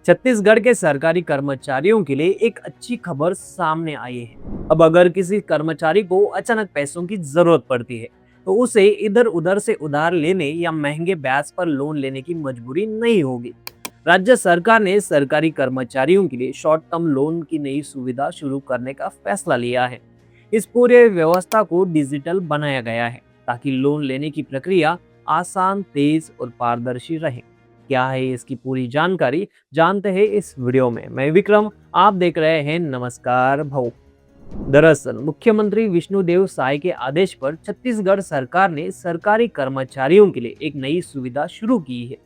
छत्तीसगढ़ के सरकारी कर्मचारियों के लिए एक अच्छी खबर सामने आई है। अब अगर किसी कर्मचारी को अचानक पैसों की जरूरत पड़ती है, तो उसे इधर उधर से उधार लेने या महंगे ब्याज पर लोन लेने की मजबूरी नहीं होगी। राज्य सरकार ने सरकारी कर्मचारियों के लिए शॉर्ट टर्म लोन की नई सुविधा शुरू करने का फैसला लिया है। इस पूरे व्यवस्था को डिजिटल बनाया गया है ताकि लोन लेने की प्रक्रिया आसान, तेज और पारदर्शी रहे। क्या है इसकी पूरी जानकारी, जानते हैं इस वीडियो में। मैं विक्रम, आप देख रहे हैं नमस्कार भाऊ। दरअसल मुख्यमंत्री विष्णुदेव साय के आदेश पर छत्तीसगढ़ सरकार ने सरकारी कर्मचारियों के लिए एक नई सुविधा शुरू की है।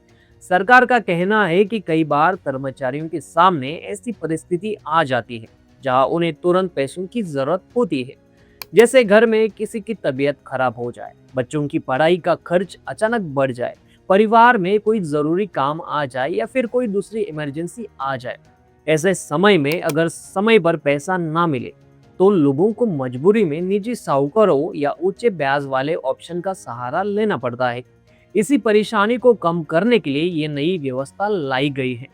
सरकार का कहना है कि कई बार कर्मचारियों के सामने ऐसी परिस्थिति आ जाती है जहां उन्हें तुरंत पैसों की जरूरत होती है। जैसे घर में किसी की तबीयत खराब हो जाए, बच्चों की पढ़ाई का खर्च अचानक बढ़ जाए, परिवार में कोई जरूरी काम आ जाए या फिर कोई दूसरी इमरजेंसी आ जाए। ऐसे समय में अगर समय पर पैसा ना मिले, तो लोगों को मजबूरी में निजी साहूकारों या ऊंचे ब्याज वाले ऑप्शन का सहारा लेना पड़ता है। इसी परेशानी को कम करने के लिए ये नई व्यवस्था लाई गई है।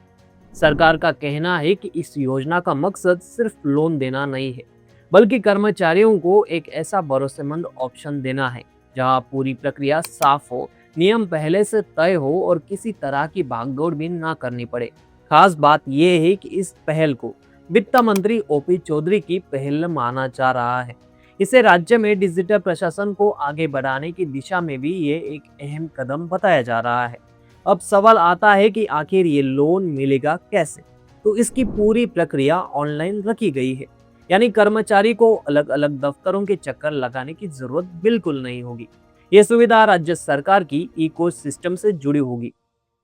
सरकार का कहना है कि इस योजना का मकसद सिर्फ लोन देना नहीं है, बल्कि कर्मचारियों को एक ऐसा भरोसेमंद ऑप्शन देना है जहां पूरी प्रक्रिया साफ हो, नियम पहले से तय हो और किसी तरह की भागदौड़ भी ना करनी पड़े। खास बात यह है कि इस पहल को वित्त मंत्री ओपी चौधरी की पहल माना जा रहा है। इसे राज्य में डिजिटल प्रशासन को आगे बढ़ाने की दिशा में भी ये एक अहम कदम बताया जा रहा है। अब सवाल आता है कि आखिर ये लोन मिलेगा कैसे? तो इसकी पूरी प्रक्रिया ऑनलाइन रखी गई है, यानी कर्मचारी को अलग अलग दफ्तरों के चक्कर लगाने की जरूरत बिल्कुल नहीं होगी। ये सुविधा राज्य सरकार की इको सिस्टम से जुड़ी होगी।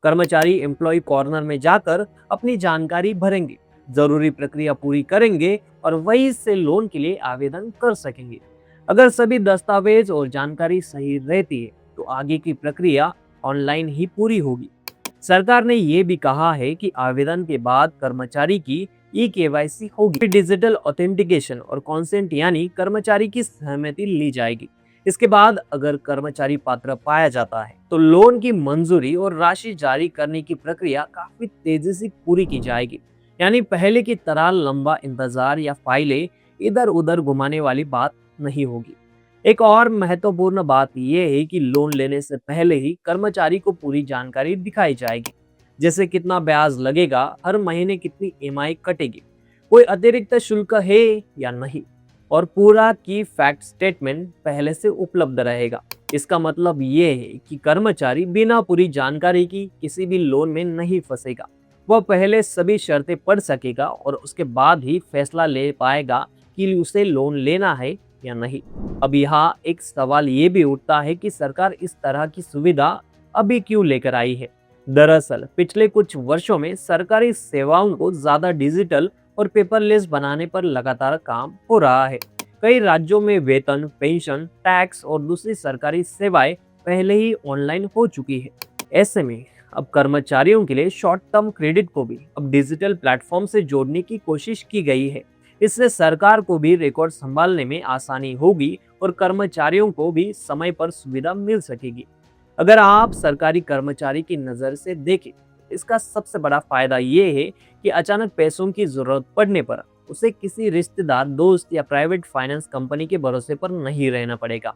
कर्मचारी एम्प्लॉय कॉर्नर में जाकर अपनी जानकारी भरेंगे, जरूरी प्रक्रिया पूरी करेंगे और वहीं से लोन के लिए आवेदन कर सकेंगे। अगर सभी दस्तावेज और जानकारी सही रहती है, तो आगे की प्रक्रिया ऑनलाइन ही पूरी होगी। सरकार ने ये भी कहा है कि आवेदन के बाद कर्मचारी की केवाईसी होगी, डिजिटल ऑथेंटिकेशन और कॉन्सेंट यानी कर्मचारी की सहमति ली जाएगी। इसके बाद अगर कर्मचारी पात्र पाया जाता है, तो लोन की मंजूरी और राशि जारी करने की प्रक्रिया काफी तेजी से पूरी की जाएगी। यानी पहले की तरह लंबा इंतजार या फाइलें इधर उधर घुमाने वाली बात नहीं होगी। एक और महत्वपूर्ण बात यह है कि लोन लेने से पहले ही कर्मचारी को पूरी जानकारी दिखाई जाएगी, जैसे कितना ब्याज लगेगा, हर महीने कितनी ईएमआई कटेगी, कोई अतिरिक्त शुल्क है या नहीं, और पूरा की फैक्ट स्टेटमेंट पहले से उपलब्ध रहेगा। इसका मतलब ये है कि कर्मचारी बिना पूरी जानकारी की किसी भी लोन में नहीं फंसेगा। वह पहले सभी शर्तें पढ़ सकेगा और उसके बाद ही फैसला ले पाएगा कि उसे लोन लेना है या नहीं। अब यहाँ एक सवाल ये भी उठता है कि सरकार इस तरह की सुविधा अभी क्यों लेकर आई है। दरअसल पिछले कुछ वर्षों में सरकारी सेवाओं को ज्यादा डिजिटल और पेपरलेस बनाने पर लगातार काम हो रहा है। कई राज्यों में वेतन, पेंशन, टैक्स और दूसरी सरकारी सेवाएं पहले ही ऑनलाइन हो चुकी है। ऐसे में अब कर्मचारियों के लिए शॉर्ट टर्म क्रेडिट को भी अब डिजिटल प्लेटफॉर्म से जोड़ने की कोशिश की गई है। इससे सरकार को भी रिकॉर्ड संभालने में आसानी होगी और कर्मचारियों को भी समय पर सुविधा मिल सकेगी। अगर आप सरकारी कर्मचारी की नज़र से देखें, इसका सबसे बड़ा फायदा ये है कि अचानक पैसों की जरूरत पड़ने पर उसे किसी रिश्तेदार, दोस्त या प्राइवेट फाइनेंस कंपनी के भरोसे पर नहीं रहना पड़ेगा।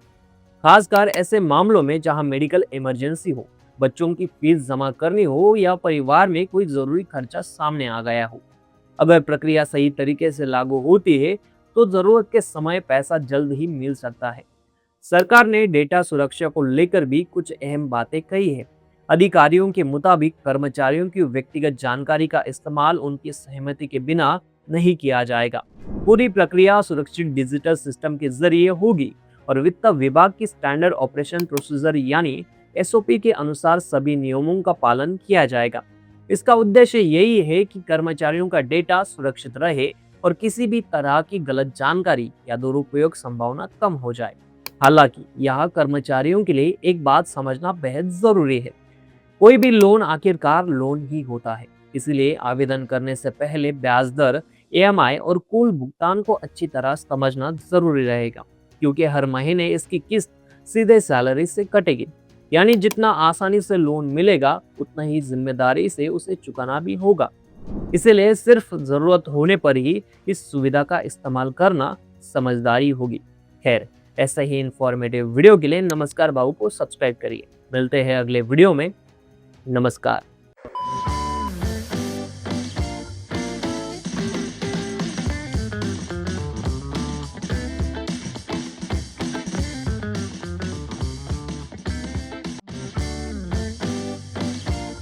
खासकर ऐसे मामलों में जहां मेडिकल इमरजेंसी हो, बच्चों की फीस जमा करनी हो या परिवार में कोई जरूरी खर्चा सामने आ गया हो। अगर प्रक्रिया सही तरीके से लागू होती है, तो जरूरत के समय पैसा जल्द ही मिल सकता है। सरकार ने डेटा सुरक्षा को लेकर भी कुछ अहम बातें कही है। अधिकारियों के मुताबिक कर्मचारियों की व्यक्तिगत जानकारी का इस्तेमाल उनकी सहमति के बिना नहीं किया जाएगा। पूरी प्रक्रिया सुरक्षित डिजिटल सिस्टम के जरिए होगी और वित्त विभाग की स्टैंडर्ड ऑपरेशन प्रोसीजर यानी एसओपी के अनुसार सभी नियमों का पालन किया जाएगा। इसका उद्देश्य यही है कि कर्मचारियों का डेटा सुरक्षित रहे और किसी भी तरह की गलत जानकारी या दुरुपयोग संभावना कम हो जाए। हालांकि यहाँ कर्मचारियों के लिए एक बात समझना बेहद जरूरी है। कोई भी लोन आखिरकार लोन ही होता है, इसलिए आवेदन करने से पहले ब्याज दर, ईएमआई और कुल भुगतान को अच्छी तरह समझना जरूरी रहेगा, क्योंकि हर महीने इसकी किस्त सीधे सैलरी से कटेगी। यानी जितना आसानी से लोन मिलेगा, उतना ही जिम्मेदारी से उसे चुकाना भी होगा। इसीलिए सिर्फ जरूरत होने पर ही इस सुविधा का इस्तेमाल करना समझदारी होगी। खैर, ऐसा ही इंफॉर्मेटिव वीडियो के लिए नमस्कार बाबू को सब्सक्राइब करिए। मिलते हैं अगले वीडियो में। नमस्कार।